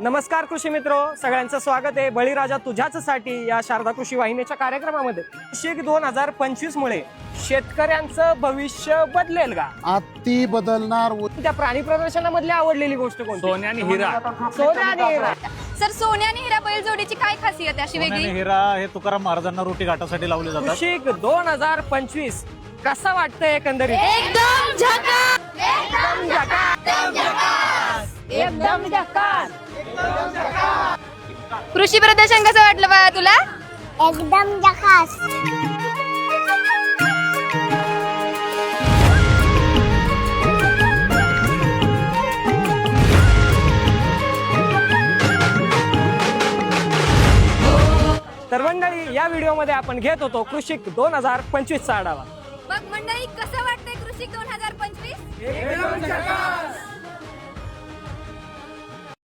नमस्कार कृषी मित्र, सगळ्यांचं स्वागत आहे बळीराजा तुझ्याचसाठी या शारदा कृषी वाहिनीच्या कार्यक्रमामध्ये। कृषी 2025 मुळे शेतकऱ्यांचं भविष्य बदलेल का? अति बदलणार। त्या प्राणी प्रदर्शनामधली आवडलेली गोष्ट कोणती? सोन्या आणि हिरा। सोन्या आणि हिरा। सर, सोन्या आणि हिरा बैलजोडीची काय खासियत आहे अशी सोन्या आणि वेगळी? हिरा हे तुकाराम महाराजांना रोटी घाटासाठी लावले जातात। कृषी 2025 कसा वाटतंय एकंदरीत? एकदम झकास, एकदम झकास। कृषी प्रदर्शन कसं वाटलं बाळा तुला? एकदम झकास। तर मंडळी, या व्हिडिओमध्ये आपण घेत होतो कृषी 2025 चा आढावा। मग मंडळी, कसं वाटतंय कृषी 2025? एकदम झकास।